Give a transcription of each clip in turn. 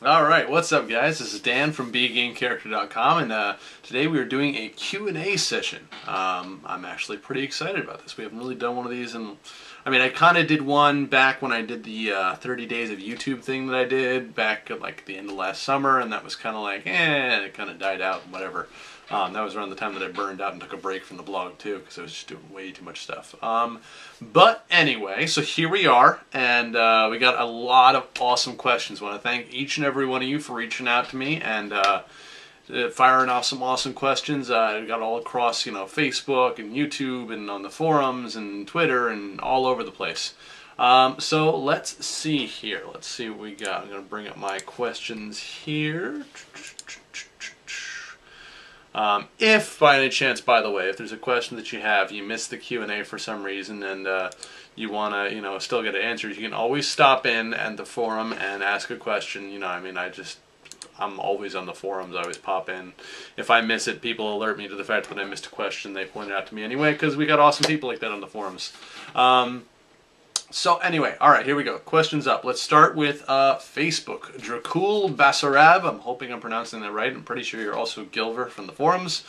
Alright, what's up guys? This is Dan from BeAGameCharacter.com, and today we are doing a Q&A session. I'm actually pretty excited about this. We haven't really done one of these I kind of did one back when I did the 30 days of YouTube thing that I did back at like the end of last summer, and that was kind of like, it kind of died out and whatever. That was around the time that I burned out and took a break from the blog too, because I was just doing way too much stuff. But anyway, so here we are, and we got a lot of awesome questions. I want to thank each and every one of you for reaching out to me and firing off some awesome questions. We got all across, Facebook and YouTube and on the forums and Twitter and all over the place. So let's see here. Let's see what we got. I'm going to bring up my questions here. If by any chance, by the way, if there's a question that you have, you missed the Q&A for some reason, and you want to, still get it answered, you can always stop in at the forum and ask a question. I'm always on the forums. I always pop in. If I miss it, people alert me to the fact that I missed a question. They point it out to me anyway, because we got awesome people like that on the forums. So anyway, alright, here we go. Questions up. Let's start with Facebook. Dracul Basarab, I'm hoping I'm pronouncing that right. I'm pretty sure you're also Gilver from the forums.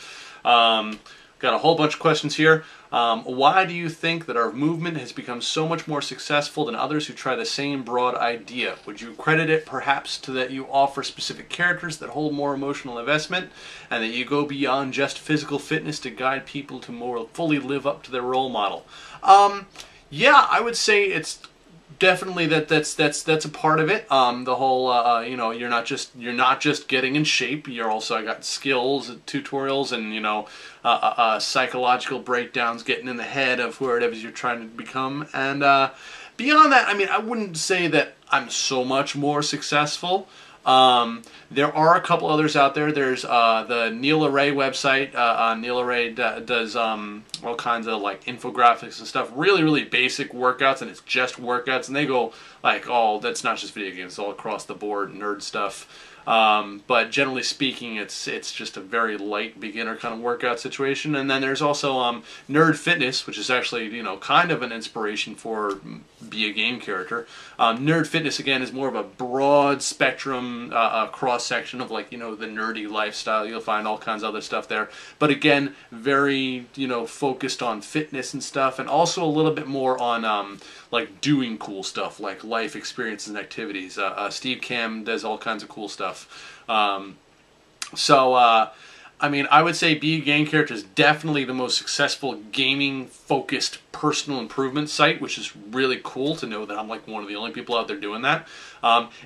Got a whole bunch of questions here. Why do you think that our movement has become so much more successful than others who try the same broad idea? Would you credit it perhaps to that you offer specific characters that hold more emotional investment, and that you go beyond just physical fitness to guide people to more fully live up to their role model? Yeah, I would say it's definitely that's a part of it. The whole you're not just getting in shape. You're also got skills, tutorials, and psychological breakdowns, getting in the head of whoever it is you're trying to become. And beyond that, I wouldn't say that I'm so much more successful. There are a couple others out there. There's the Neil Array website. Neil Array does all kinds of like infographics and stuff. Really, really basic workouts, and it's just workouts. And they go like that's not just video games. It's all across the board, nerd stuff. But generally speaking, it's just a very light beginner kind of workout situation. And then there's also Nerd Fitness, which is actually kind of an inspiration for Be a Game Character. Nerd Fitness again is more of a broad spectrum cross section of the nerdy lifestyle. You'll find all kinds of other stuff there, but again very focused on fitness and stuff, and also a little bit more on like doing cool stuff like life experiences and activities. Steve Cam does all kinds of cool stuff. I would say Be a Game Character is definitely the most successful gaming-focused personal improvement site, which is really cool to know that I'm like one of the only people out there doing that.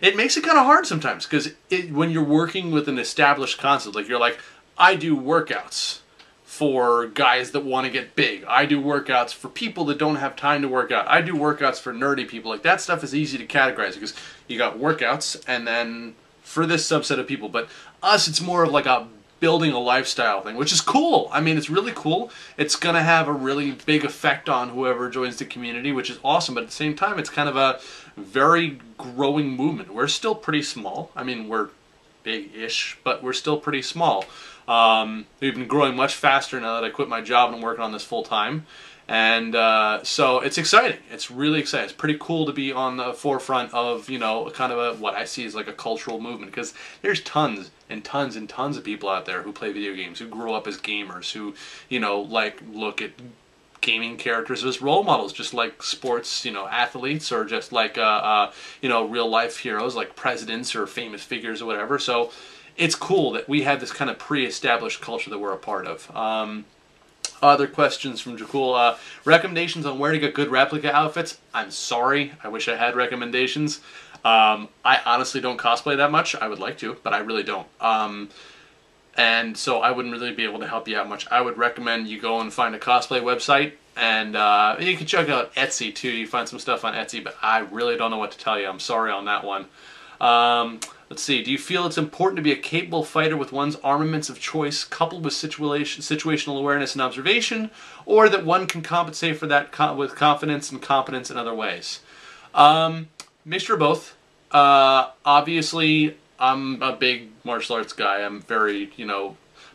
It makes it kind of hard sometimes, because when you're working with an established concept, like you're like, I do workouts for guys that want to get big. I do workouts for people that don't have time to work out. I do workouts for nerdy people. Like that stuff is easy to categorize because you got workouts and then for this subset of people. But us, it's more of like a building a lifestyle thing, which is cool. It's really cool. It's going to have a really big effect on whoever joins the community, which is awesome. But at the same time, it's kind of a very growing movement. We're still pretty small. We're big-ish, but we're still pretty small. We've been growing much faster now that I quit my job and I'm working on this full-time. And so it's exciting. It's really exciting. It's pretty cool to be on the forefront of, kind of what I see as like a cultural movement, because there's tons and tons and tons of people out there who play video games, who grow up as gamers, who, look at gaming characters as role models, just like sports, athletes, or just like, real life heroes like presidents or famous figures or whatever. So it's cool that we have this kind of pre-established culture that we're a part of. Other questions from Dracul. Recommendations on where to get good replica outfits? I'm sorry. I wish I had recommendations. I honestly don't cosplay that much. I would like to, but I really don't. And so I wouldn't really be able to help you out much. I would recommend you go and find a cosplay website, and you can check out Etsy too. You find some stuff on Etsy, but I really don't know what to tell you. I'm sorry on that one. Let's see. Do you feel it's important to be a capable fighter with one's armaments of choice coupled with situational awareness and observation, or that one can compensate for that with confidence and competence in other ways? Mixture of both. Obviously, I'm a big martial arts guy. I'm very,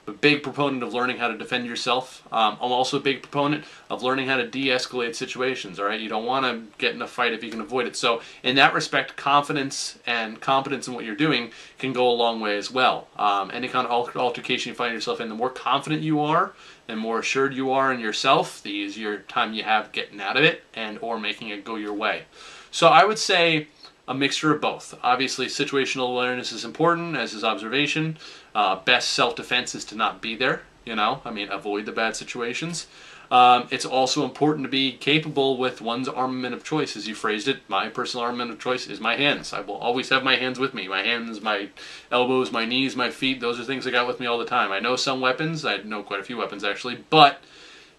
I'm a big proponent of learning how to defend yourself. I'm also a big proponent of learning how to de-escalate situations, all right? You don't want to get in a fight if you can avoid it. So in that respect, confidence and competence in what you're doing can go a long way as well. Any kind of altercation you find yourself in, the more confident you are, the more assured you are in yourself, the easier time you have getting out of it and or making it go your way. So I would say a mixture of both. Obviously, situational awareness is important, as is observation. Best self-defense is to not be there, you know, I mean, avoid the bad situations. It's also important to be capable with one's armament of choice, as you phrased it. My personal armament of choice is my hands. I will always have my hands with me. My hands, my elbows, my knees, my feet, those are things I got with me all the time. I know some weapons, I know quite a few weapons actually, but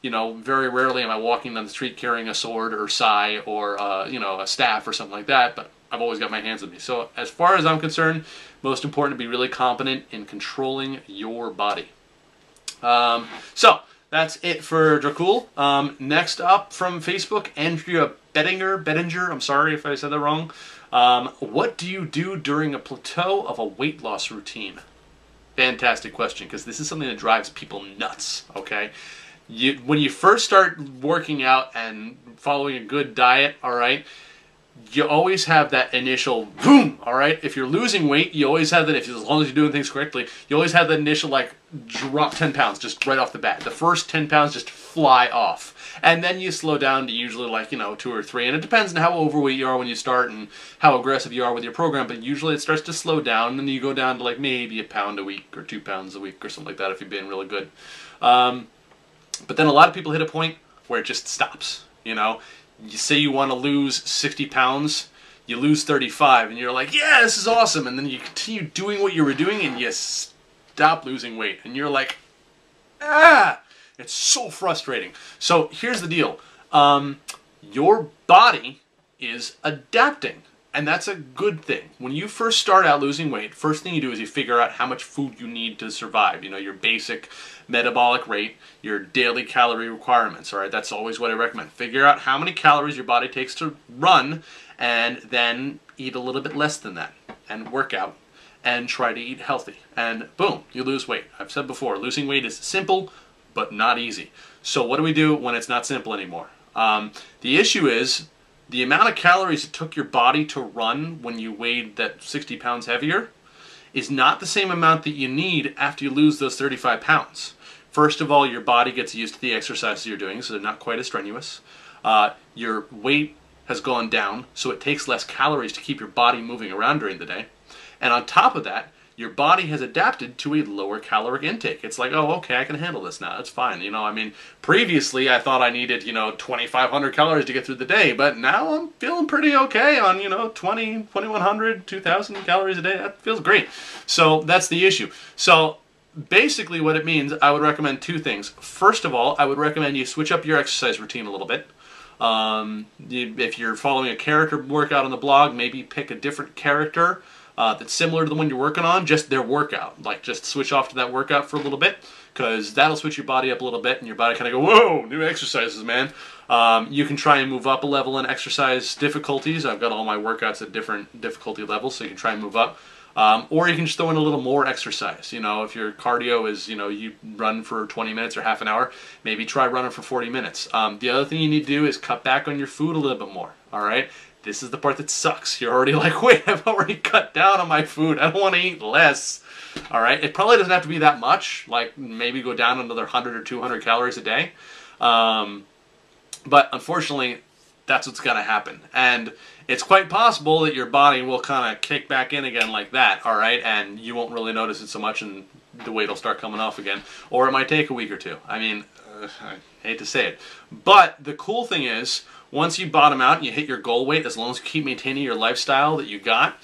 you know, very rarely am I walking down the street carrying a sword or sai or, you know, a staff or something like that, but I've always got my hands with me. So as far as I'm concerned, most important to be really competent in controlling your body. So that's it for Dracul. Next up from Facebook, Andrea Bettinger, I'm sorry if I said that wrong. What do you do during a plateau of a weight loss routine? Fantastic question, because this is something that drives people nuts, okay? When you first start working out and following a good diet, all right, you always have that initial boom, all right? If you're losing weight, you always have that, as long as you're doing things correctly, you always have that initial, like, drop 10 pounds just right off the bat. The first 10 pounds just fly off. And then you slow down to usually, like, you know, 2 or 3. And it depends on how overweight you are when you start and how aggressive you are with your program. But usually it starts to slow down, and then you go down to, like, maybe a pound a week or 2 pounds a week or something like that if you're being really good. But then a lot of people hit a point where it just stops, you know? You say you want to lose 60 pounds, you lose 35, and you're like, yeah, this is awesome. And then you continue doing what you were doing, and you stop losing weight. And you're like, ah! It's so frustrating. So here's the deal. Your body is adapting. And that's a good thing. When you first start out losing weight, first thing you do is you figure out how much food you need to survive. You know, your basic metabolic rate, your daily calorie requirements, all right? That's always what I recommend. Figure out how many calories your body takes to run, and then eat a little bit less than that, and work out, and try to eat healthy. And boom, you lose weight. I've said before, losing weight is simple, but not easy. So what do we do when it's not simple anymore? The issue is, the amount of calories it took your body to run when you weighed that 60 pounds heavier is not the same amount that you need after you lose those 35 pounds. First of all, your body gets used to the exercises you're doing, so they're not quite as strenuous. Your weight has gone down, so it takes less calories to keep your body moving around during the day. And on top of that, your body has adapted to a lower caloric intake. It's like, oh, okay, I can handle this now. It's fine. You know, I mean, previously I thought I needed, you know, 2,500 calories to get through the day, but now I'm feeling pretty okay on, you know, 2,100, 2,000 calories a day. That feels great. So that's the issue. So basically what it means, I would recommend 2 things. First of all, I would recommend you switch up your exercise routine a little bit. If you're following a character workout on the blog, maybe pick a different character that's similar to the one you're working on, just their workout. Like, just switch off to that workout for a little bit, because that'll switch your body up a little bit, and your body kind of go, whoa, new exercises, man. You can try and move up a level in exercise difficulties. I've got all my workouts at different difficulty levels, so you can try and move up. Or you can just throw in a little more exercise. You know, if your cardio is, you know, you run for 20 minutes or half an hour, maybe try running for 40 minutes. The other thing you need to do is cut back on your food a little bit more, all right? This is the part that sucks. You're already like, wait, I've already cut down on my food. I don't want to eat less. All right? It probably doesn't have to be that much. Like, maybe go down another 100 or 200 calories a day. But unfortunately, that's what's going to happen. And it's quite possible that your body will kind of kick back in again like that, all right? And you won't really notice it so much, and the weight will start coming off again. Or it might take a week or 2. I mean, I hate to say it. But the cool thing is, once you bottom out and you hit your goal weight, as long as you keep maintaining your lifestyle that you got,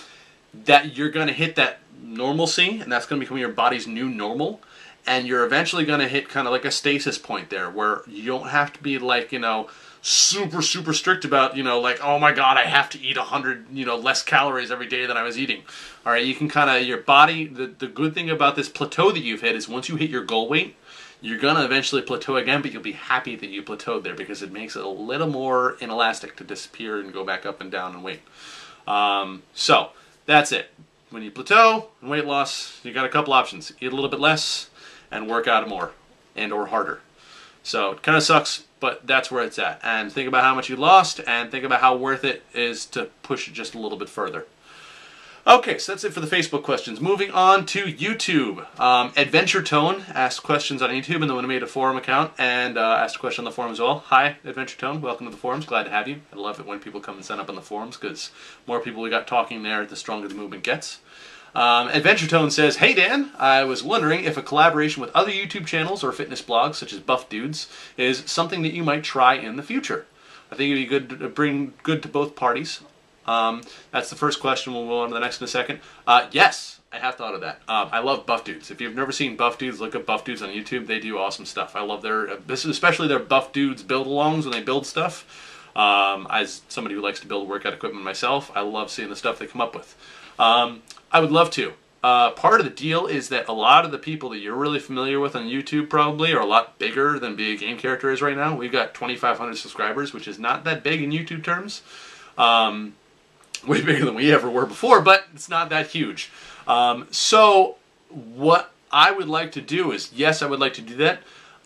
that you're going to hit that normalcy, and that's going to become your body's new normal. And you're eventually going to hit kind of like a stasis point there, where you don't have to be like, you know, super strict about, you know, like, oh my god, I have to eat 100, you know, less calories every day than I was eating. All right, you can kind of, your body, the good thing about this plateau that you've hit is once you hit your goal weight, you're going to eventually plateau again, but you'll be happy that you plateaued there, because it makes it a little more inelastic to disappear and go back up and down in weight. So that's it. When you plateau and weight loss, you got a couple options. Eat a little bit less and work out more and or harder. So it kind of sucks, but that's where it's at. And think about how much you lost, and think about how worth it is to push it just a little bit further. Okay, so that's it for the Facebook questions. Moving on to YouTube. Adventure Tone asked questions on YouTube, and then made a forum account and asked a question on the forum as well. Hi, Adventure Tone. Welcome to the forums. Glad to have you. I love it when people come and sign up on the forums, because more people we got talking there, the stronger the movement gets. Adventure Tone says, "Hey Dan, I was wondering if a collaboration with other YouTube channels or fitness blogs, such as Buff Dudes, is something that you might try in the future. I think it'd be good to bring good to both parties." That's the first question. We'll move on to the next in a second. Yes, I have thought of that. I love Buff Dudes. If you've never seen Buff Dudes, look up Buff Dudes on YouTube. They do awesome stuff. I love their, especially their Buff Dudes build-alongs when they build stuff. As somebody who likes to build workout equipment myself, I love seeing the stuff they come up with. I would love to. Part of the deal is that a lot of the people that you're really familiar with on YouTube probably are a lot bigger than Be a Game Character is right now. We've got 2,500 subscribers, which is not that big in YouTube terms. Way bigger than we ever were before, but it's not that huge. So what I would like to do is, yes, I would like to do that.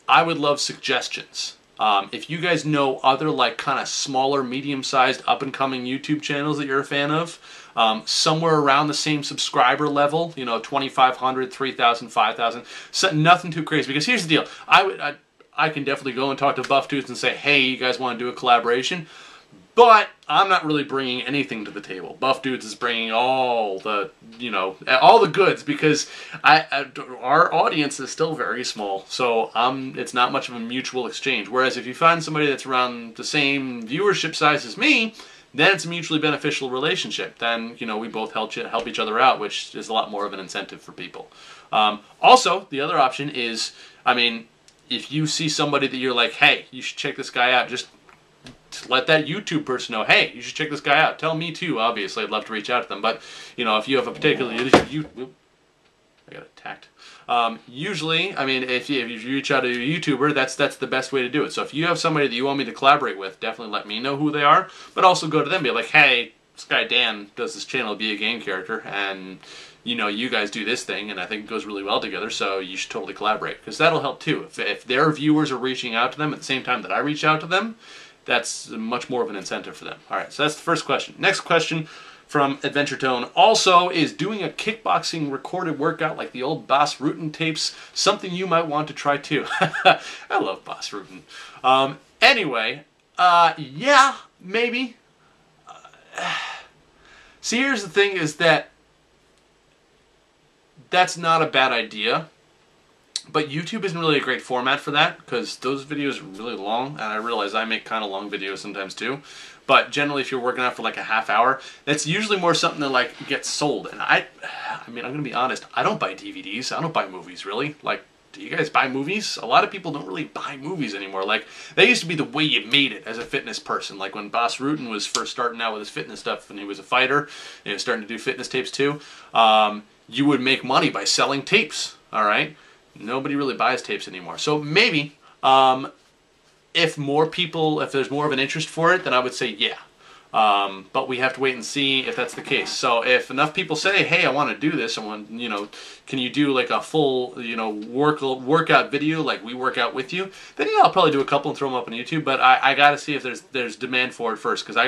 I would love suggestions. If you guys know other like kind of smaller, medium-sized, up-and-coming YouTube channels that you're a fan of, somewhere around the same subscriber level, you know, 2,500, 3,000, 5,000, so nothing too crazy. Because here's the deal: I can definitely go and talk to Buff Dudes and say, hey, you guys want to do a collaboration? But I'm not really bringing anything to the table. Buff Dudes is bringing all the, you know, all the goods, because our audience is still very small. So it's not much of a mutual exchange. Whereas if you find somebody that's around the same viewership size as me, then it's a mutually beneficial relationship. Then, you know, we both help each other out, which is a lot more of an incentive for people. Also, the other option is, I mean, if you see somebody that you're like, hey, you should check this guy out, just let that YouTube person know, hey, you should check this guy out. Tell me too, obviously. I'd love to reach out to them. But, you know, if you have a particular... I got attacked. Usually, I mean, if you reach out to a YouTuber, that's the best way to do it. So if you have somebody that you want me to collaborate with, definitely let me know who they are. But also go to them and be like, hey, this guy Dan does this channel, Be a Game Character, and, you know, you guys do this thing, and I think it goes really well together, so you should totally collaborate. Because that'll help too. If their viewers are reaching out to them at the same time that I reach out to them, that's much more of an incentive for them. All right, so that's the first question. Next question from Adventure Tone also is, doing a kickboxing recorded workout like the old Bas Rutten tapes something you might want to try too? I love Bas Rutten. Anyway, yeah, maybe. See, here's the thing is that that's not a bad idea. But YouTube isn't really a great format for that, because those videos are really long, and I realize I make kind of long videos sometimes too. But generally, if you're working out for like a half hour, that's usually more something that like gets sold. And I mean, I'm gonna be honest, I don't buy DVDs, I don't buy movies really. Like, do you guys buy movies? A lot of people don't really buy movies anymore. Like, that used to be the way you made it as a fitness person. Like when Bas Rutten was first starting out with his fitness stuff, and he was a fighter, and he was starting to do fitness tapes too. You would make money by selling tapes. All right. Nobody really buys tapes anymore. So maybe, if there's more of an interest for it, then I would say yeah. But we have to wait and see if that's the case. So if enough people say, hey, I want to do this, I want, you know, can you do like a full, you know, workout video like we work out with you, then yeah, I'll probably do a couple and throw them up on YouTube. But I got to see if there's demand for it first, because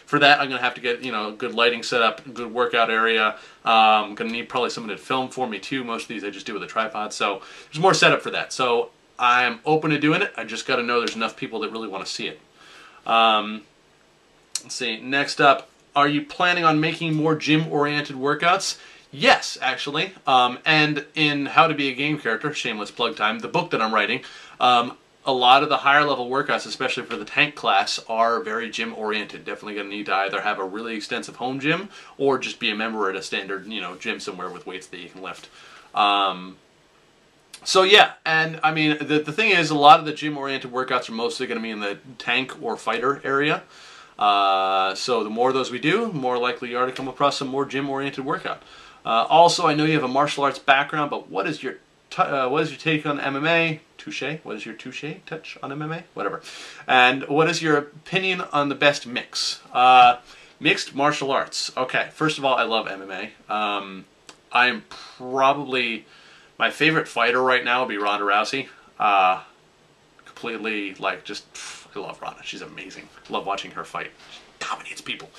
for that I'm going to have to get, you know, good lighting set up, good workout area. I'm going to need probably someone to film for me too. Most of these I just do with a tripod. So there's more setup for that. So I'm open to doing it. I just got to know there's enough people that really want to see it. Let's see, next up, are you planning on making more gym-oriented workouts? Yes, actually. And in How to Be a Game Character, shameless plug time, the book that I'm writing, a lot of the higher level workouts, especially for the tank class, are very gym-oriented. Definitely going to need to either have a really extensive home gym or just be a member at a standard, you know, gym somewhere with weights that you can lift. So yeah, and I mean, the thing is, a lot of the gym-oriented workouts are mostly going to be in the tank or fighter area. So the more of those we do, the more likely you are to come across some more gym-oriented workout. Also, I know you have a martial arts background, but what is your take on MMA? Touche. What is your touche touch on MMA? Whatever. And what is your opinion on the best mix? Mixed martial arts. Okay, first of all, I love MMA. I am probably My favorite fighter right now would be Ronda Rousey. Completely, like, just, I love Ronda. She's amazing. Love watching her fight. She dominates people.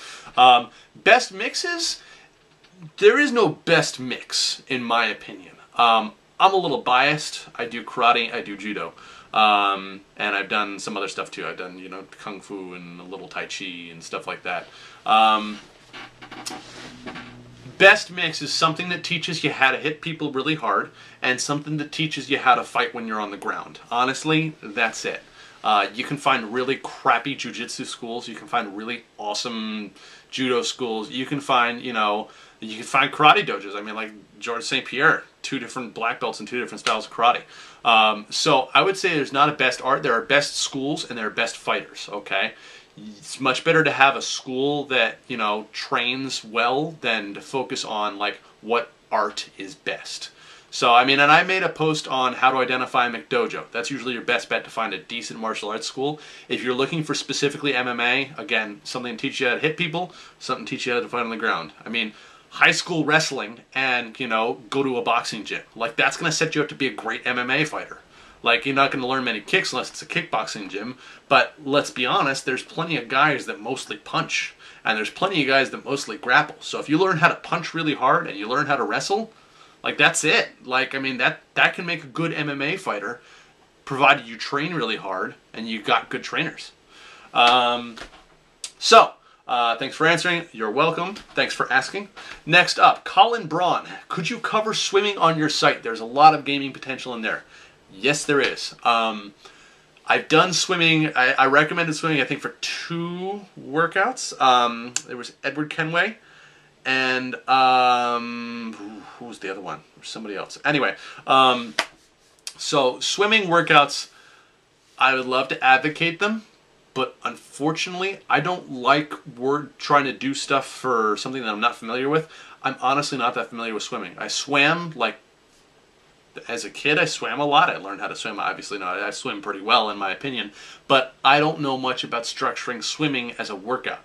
Best mixes? There is no best mix, in my opinion. I'm a little biased. I do karate, I do judo. And I've done some other stuff too. I've done, you know, kung fu and a little tai chi and stuff like that. Best mix is something that teaches you how to hit people really hard and something that teaches you how to fight when you're on the ground. Honestly, that's it. You can find really crappy jiu-jitsu schools. You can find really awesome judo schools. You can find, you know, you can find karate dojos. I mean, like George St. Pierre, 2 different black belts and 2 different styles of karate. So I would say there's not a best art. There are best schools and there are best fighters, okay? It's much better to have a school that, you know, trains well than to focus on, like, what art is best. So, I mean, and I made a post on how to identify a McDojo. That's usually your best bet to find a decent martial arts school. If you're looking for specifically MMA, again, something to teach you how to hit people, something to teach you how to fight on the ground. I mean, high school wrestling and, you know, go to a boxing gym. Like, that's going to set you up to be a great MMA fighter. Like, you're not going to learn many kicks unless it's a kickboxing gym. But let's be honest, there's plenty of guys that mostly punch. And there's plenty of guys that mostly grapple. So if you learn how to punch really hard and you learn how to wrestle, like, that's it. Like, I mean, that can make a good MMA fighter, provided you train really hard and you got good trainers. Thanks for answering. You're welcome. Thanks for asking. Next up, Colin Braun. Could you cover swimming on your site? There's a lot of gaming potential in there. Yes, there is. I've done swimming. I recommended swimming, I think, for 2 workouts. There was Edward Kenway and who was the other one? Somebody else. Anyway, so swimming workouts, I would love to advocate them, but unfortunately, I don't like trying to do stuff for something that I'm not familiar with. I'm honestly not that familiar with swimming. I swam, like, as a kid, I swam a lot. I learned how to swim. Obviously, not. I swim pretty well, in my opinion. But I don't know much about structuring swimming as a workout.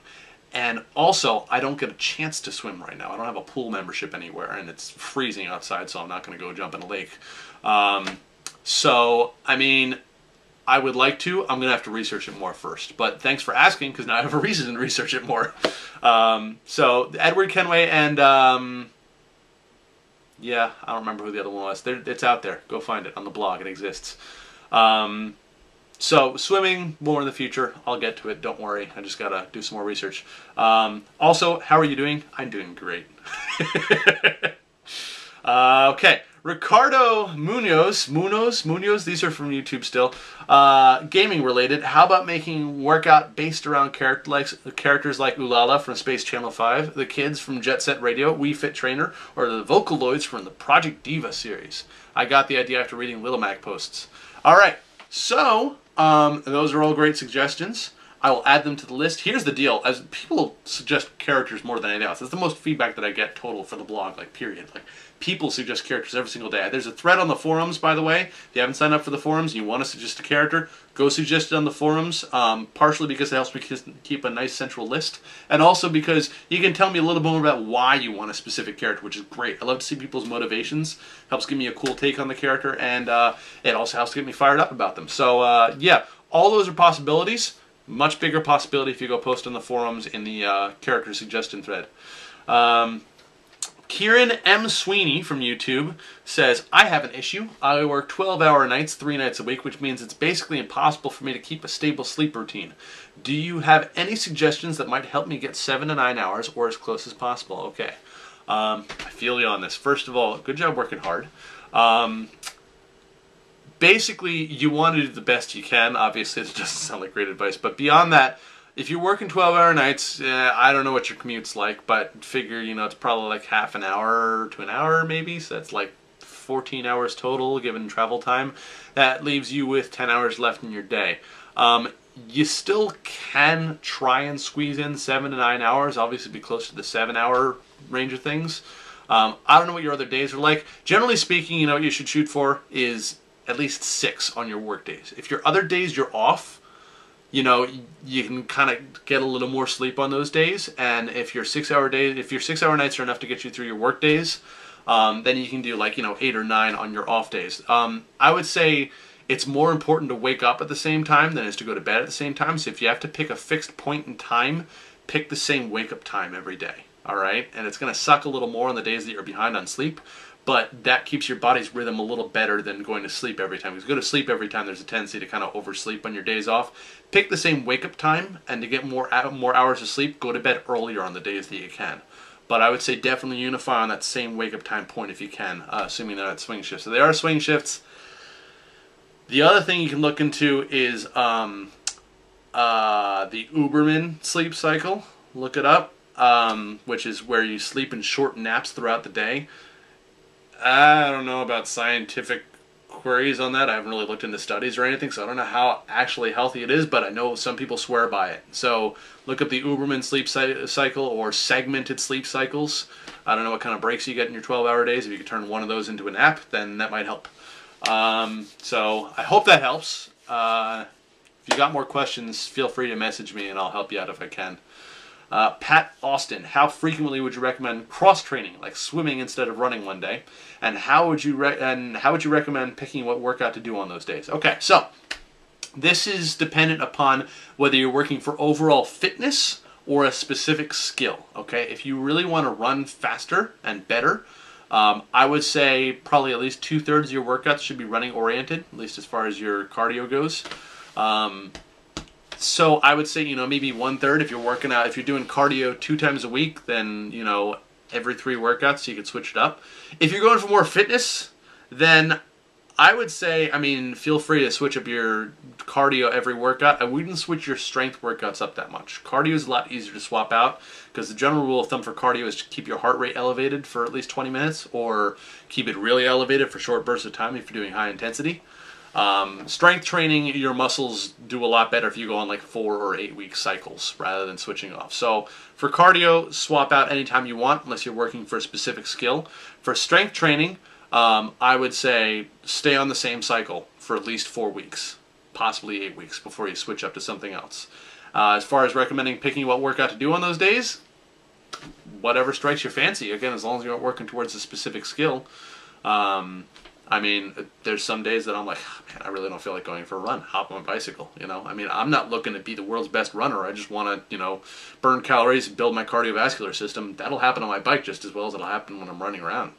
And also, I don't get a chance to swim right now. I don't have a pool membership anywhere, and it's freezing outside, so I'm not going to go jump in a lake. So, I mean, I would like to. I'm going to have to research it more first. But thanks for asking, because now I have a reason to research it more. So, Edward Kenway and... yeah, I don't remember who the other one was. It's out there. Go find it on the blog. It exists. So, swimming, more in the future. I'll get to it. Don't worry. I just got to do some more research. Also, how are you doing? I'm doing great. Okay. Ricardo Munoz, these are from YouTube still. Gaming related. How about making workout based around characters like Ulala from Space Channel 5, the kids from Jet Set Radio, Wii Fit Trainer, or the Vocaloids from the Project Diva series? I got the idea after reading Little Mac posts. Alright, so those are all great suggestions. I will add them to the list. Here's the deal. As people suggest characters more than anything else. That's the most feedback that I get total for the blog, like, period. Like, people suggest characters every single day. There's a thread on the forums, by the way. If you haven't signed up for the forums and you want to suggest a character, go suggest it on the forums. Partially because it helps me keep a nice central list. And also because you can tell me a little bit more about why you want a specific character, which is great. I love to see people's motivations. Helps give me a cool take on the character. And it also helps get me fired up about them. So, yeah, all those are possibilities. Much bigger possibility if you go post on the forums in the character suggestion thread. Kieran M. Sweeney from YouTube says, I have an issue. I work 12-hour nights 3 nights a week, which means it's basically impossible for me to keep a stable sleep routine. Do you have any suggestions that might help me get 7 to 9 hours or as close as possible? Okay. I feel you on this. First of all, good job working hard. Basically, you want to do the best you can. Obviously, it doesn't sound like great advice. But beyond that, if you're working 12-hour nights, I don't know what your commute's like, but figure, you know, it's probably like half an hour to an hour maybe. So that's like 14 hours total given travel time. That leaves you with 10 hours left in your day. You still can try and squeeze in 7 to 9 hours. Obviously, be close to the 7-hour range of things. I don't know what your other days are like. Generally speaking, you know, what you should shoot for is at least 6 on your work days. If your other days you're off, you know, you can kind of get a little more sleep on those days. And if your 6-hour days, if your 6-hour nights are enough to get you through your work days, then you can do like, 8 or 9 on your off days. I would say it's more important to wake up at the same time than it is to go to bed at the same time. So if you have to pick a fixed point in time, pick the same wake up time every day. All right, and it's going to suck a little more on the days that you're behind on sleep, but that keeps your body's rhythm a little better than going to sleep every time. Because go to sleep every time, there's a tendency to kind of oversleep on your days off. Pick the same wake-up time, and to get more hours of sleep, go to bed earlier on the days that you can. But I would say definitely unify on that same wake-up time point if you can, assuming they're at swing shifts. So they are swing shifts. The other thing you can look into is the Uberman sleep cycle. Look it up, which is where you sleep in short naps throughout the day. I don't know about scientific queries on that. I haven't really looked into studies or anything, so I don't know how actually healthy it is, but I know some people swear by it. So look up the Uberman sleep cycle or segmented sleep cycles. I don't know what kind of breaks you get in your 12-hour days. If you could turn one of those into a nap, then that might help. So I hope that helps. If you got more questions, feel free to message me and I'll help you out if I can. Pat Austin, how frequently would you recommend cross-training, like swimming instead of running one day? And how would you recommend picking what workout to do on those days? Okay, so this is dependent upon whether you're working for overall fitness or a specific skill. Okay, if you really want to run faster and better, I would say probably at least 2/3 of your workouts should be running oriented, at least as far as your cardio goes. So I would say, maybe 1/3 if you're working out. If you're doing cardio 2 times a week, then, every 3 workouts, so you could switch it up. If you're going for more fitness, then I would say, feel free to switch up your cardio every workout. I wouldn't switch your strength workouts up that much. Cardio is a lot easier to swap out because the general rule of thumb for cardio is to keep your heart rate elevated for at least 20 minutes or keep it really elevated for short bursts of time if you're doing high intensity. Strength training, your muscles do a lot better if you go on like 4 or 8 week cycles rather than switching off. So for cardio, swap out anytime you want unless you're working for a specific skill. For strength training, I would say stay on the same cycle for at least 4 weeks, possibly 8 weeks before you switch up to something else. As far as recommending picking what workout to do on those days, whatever strikes your fancy. Again, as long as you're not working towards a specific skill. There's some days that I'm like, man, I really don't feel like going for a run. Hop on a bicycle, I'm not looking to be the world's best runner. I just want to, burn calories and build my cardiovascular system. That'll happen on my bike just as well as it'll happen when I'm running around.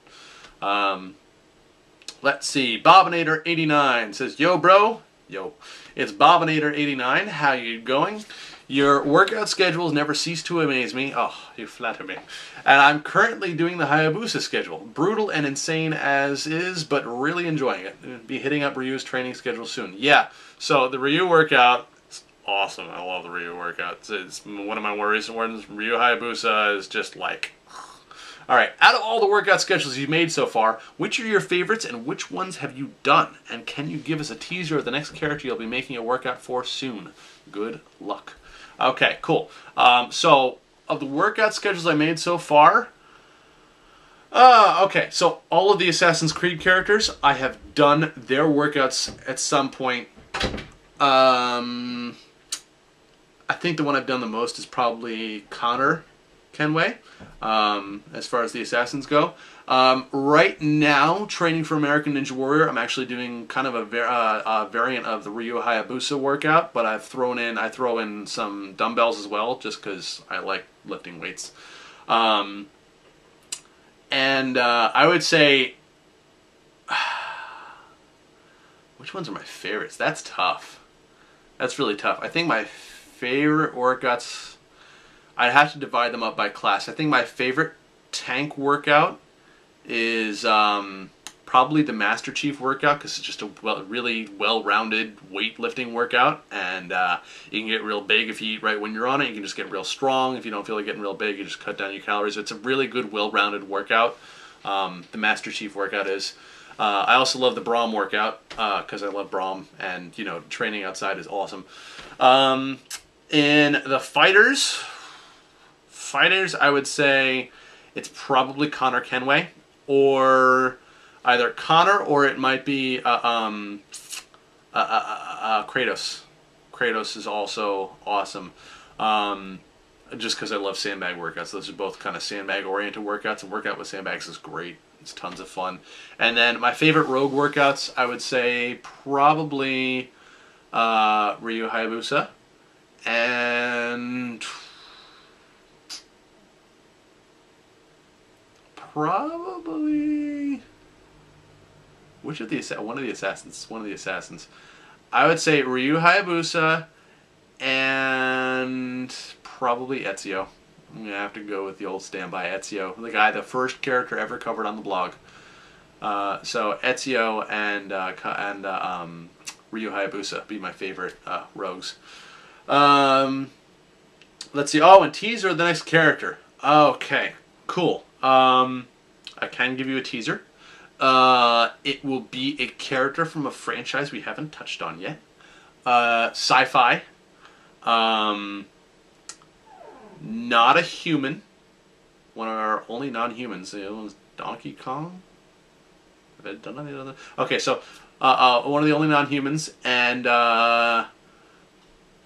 Let's see. Bobinator89 says, yo, bro. Yo. It's Bobinator89. How you going? Your workout schedules never cease to amaze me. Oh, you flatter me. And I'm currently doing the Hayabusa schedule. Brutal and insane as is, but really enjoying it. Be hitting up Ryu's training schedule soon. Yeah, so the Ryu workout is awesome. I love the Ryu workout. It's one of my more recent ones. Ryu Hayabusa is just like... Alright, out of all the workout schedules you've made so far, which are your favorites and which ones have you done? And can you give us a teaser of the next character you'll be making a workout for soon? Good luck. Okay, cool. So, of the workout schedules I made so far, okay, so all of the Assassin's Creed characters, I have done their workouts at some point. I think the one I've done the most is probably Connor Kenway, as far as the Assassins go. Right now, training for American Ninja Warrior, I'm actually doing kind of a variant of the Ryu Hayabusa workout, but I throw in some dumbbells as well, just because I like lifting weights. I would say, which ones are my favorites? That's tough. That's really tough. I think my favorite workouts, I'd have to divide them up by class. I think my favorite tank workout is probably the Master Chief workout, because it's just a really well-rounded weightlifting workout, and you can get real big if you eat right when you're on it. You can just get real strong. If you don't feel like getting real big, you just cut down your calories. It's a really good, well-rounded workout. The Master Chief workout is. I also love the Braum workout, because I love Braum, and training outside is awesome. In the fighters, I would say it's probably Connor Kenway, or either Connor, or it might be Kratos. Kratos is also awesome, just because I love sandbag workouts. Those are both kind of sandbag-oriented workouts, and workout with sandbags is great. It's tons of fun. And then my favorite Rogue workouts, I would say probably Ryu Hayabusa and probably one of the assassins. I would say Ryu Hayabusa and probably Ezio. I'm gonna have to go with the old standby Ezio, the first character ever covered on the blog. So Ezio and Ryu Hayabusa be my favorite rogues. Let's see. Oh, and teaser the next character. Okay, cool. I can give you a teaser. It will be a character from a franchise we haven't touched on yet. Sci-fi. Not a human. One of our only non-humans. The other one's Donkey Kong. Have I done any other? Okay, so one of the only non-humans, and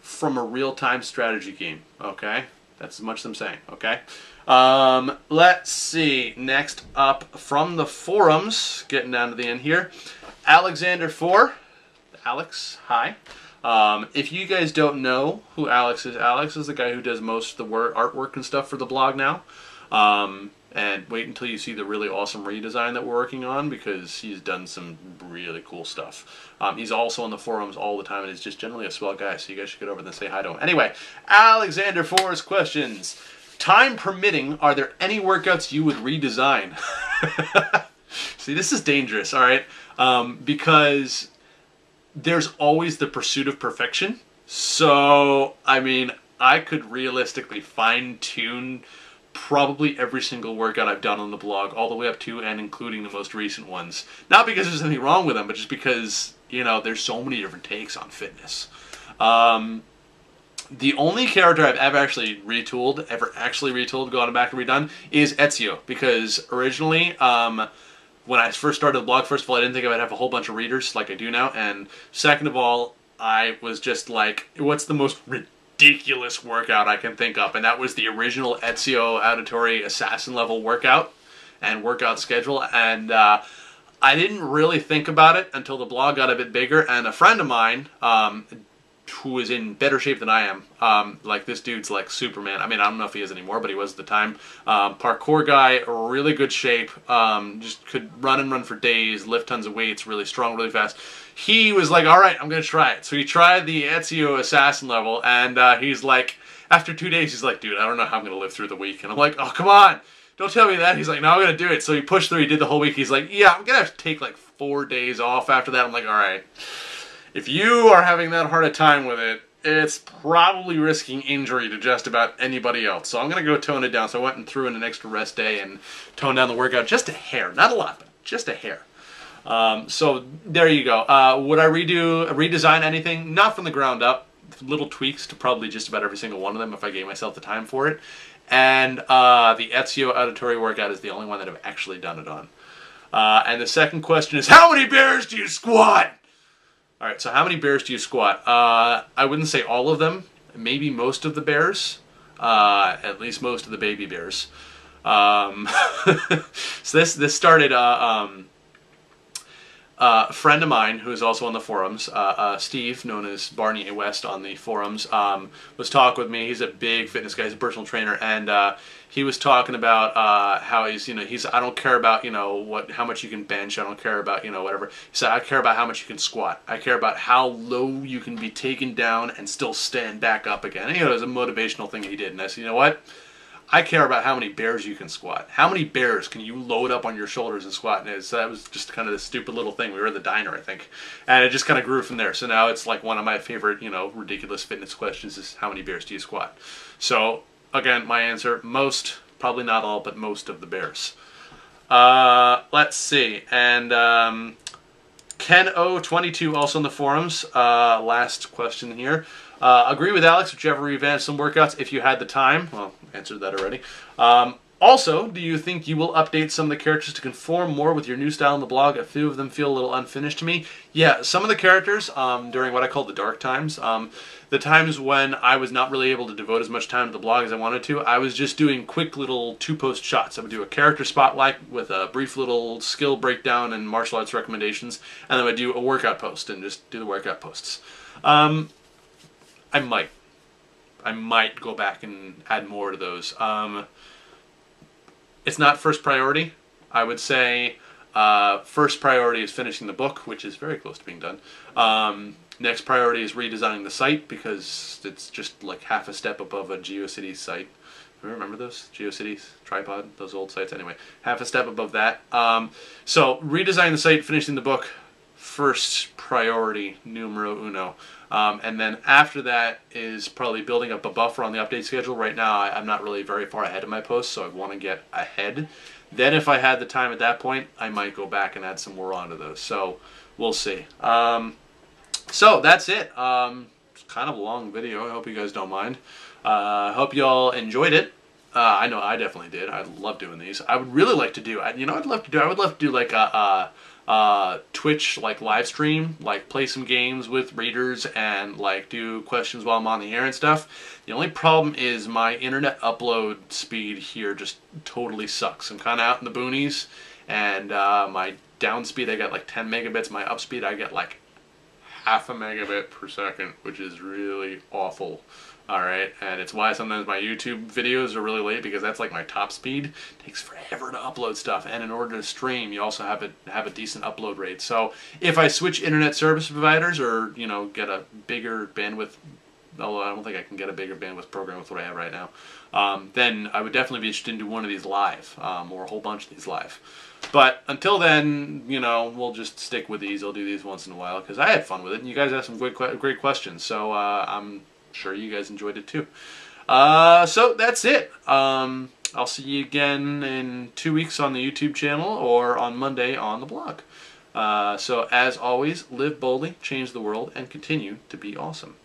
from a real-time strategy game. Okay, that's as much as I'm saying. Okay. Let's see. Next up from the forums, getting down to the end here, Alexander4. Alex, hi. If you guys don't know who Alex is the guy who does most of the artwork and stuff for the blog now. And wait until you see the really awesome redesign that we're working on, because he's done some really cool stuff. He's also on the forums all the time, and he's just generally a swell guy, so you guys should get over there and say hi to him. Anyway, Alexander4's questions. Time permitting, are there any workouts you would redesign? See, this is dangerous, all right? Because there's always the pursuit of perfection. So, I mean, I could realistically fine-tune probably every single workout I've done on the blog, all the way up to and including the most recent ones. Not because there's anything wrong with them, but just because, you know, there's so many different takes on fitness. The only character I've ever actually retooled, gone back and redone, is Ezio. Because originally, when I first started the blog, first of all, I didn't think I would have a whole bunch of readers like I do now. And second of all, I was just like, what's the most ridiculous workout I can think of? And that was the original Ezio Auditore Assassin level workout and workout schedule. And I didn't really think about it until the blog got a bit bigger. And a friend of mine, who is in better shape than I am. Like, this dude's like Superman. I mean, I don't know if he is anymore, but he was at the time. Parkour guy, really good shape, just could run for days, lift tons of weights, really strong, really fast. He was like, all right, I'm going to try it. So he tried the Ezio Assassin level, and he's like, after 2 days, he's like, dude, I don't know how I'm going to live through the week. And I'm like, oh, come on, don't tell me that. He's like, no, I'm going to do it. So he pushed through, he did the whole week. He's like, yeah, I'm going to have to take like 4 days off after that. I'm like, all right. If you are having that hard a time with it, it's probably risking injury to just about anybody else. So I'm going to go tone it down. So I went and threw in an extra rest day and toned down the workout just a hair. Not a lot, but just a hair. So there you go. Would I redesign anything? Not from the ground up. Little tweaks to probably just about every single one of them if I gave myself the time for it. And the Ezio Auditore workout is the only one that I've actually done it on. And the second question is, how many bears do you squat? All right, so how many bears do you squat? I wouldn't say all of them. Maybe most of the bears. At least most of the baby bears. So this started a friend of mine who is also on the forums, Steve, known as Barney A. West on the forums, was talking with me. He's a big fitness guy. He's a personal trainer, and he was talking about how I don't care about, how much you can bench. I don't care about, whatever. He said, I care about how much you can squat. I care about how low you can be taken down and still stand back up again. And, it was a motivational thing he did. And I said, you know what? I care about how many bears you can squat. How many bears can you load up on your shoulders and squat? And so that was just kind of this stupid little thing. We were at the diner, I think. And it just kind of grew from there. So now it's like one of my favorite, ridiculous fitness questions is, how many bears do you squat? So, again, my answer, most, probably not all, but most of the bears. Let's see. And Ken022 also in the forums. Last question here. Agree with Alex, whichever revamp some workouts if you had the time. Well, answered that already. Also, do you think you will update some of the characters to conform more with your new style on the blog? A few of them feel a little unfinished to me. Yeah, some of the characters, during what I call the dark times, the times when I was not really able to devote as much time to the blog as I wanted to, I was just doing quick little 2-post shots. I would do a character spotlight with a brief little skill breakdown and martial arts recommendations, and then I would do a workout post and just do the workout posts. I might go back and add more to those. It's not first priority. I would say first priority is finishing the book, which is very close to being done. Next priority is redesigning the site, because it's just like half a step above a GeoCities site. Remember those? GeoCities, Tripod, those old sites. Anyway, half a step above that. So redesigning the site, finishing the book, first priority, numero uno. And then after that is probably building up a buffer on the update schedule. Right now, I'm not really very far ahead of my posts, so I want to get ahead. Then if I had the time at that point, I might go back and add some more onto those. So we'll see. So that's it. It's kind of a long video. I hope you guys don't mind. I hope you all enjoyed it. I know I definitely did. I love doing these. I would really like to do, I would love to do like a Twitch like live stream, like play some games with readers and like do questions while I'm on the air and stuff. The only problem is my internet upload speed here just totally sucks. I'm kind of out in the boonies, and my down speed I got like 10 megabits. My up speed I get like half a megabit per second, which is really awful. Alright, and it's why sometimes my YouTube videos are really late, because that's like my top speed. It takes forever to upload stuff, and in order to stream, you also have a decent upload rate. So if I switch internet service providers, or get a bigger bandwidth, although I don't think I can get a bigger bandwidth program with what I have right now, then I would definitely be interested in doing one of these live, or a whole bunch of these live. But until then, we'll just stick with these. I'll do these once in a while, because I had fun with it, and you guys asked some great questions. So I'm sure you guys enjoyed it too. So that's it. I'll see you again in 2 weeks on the YouTube channel, or on Monday on the blog. So as always, live boldly, change the world, and continue to be awesome.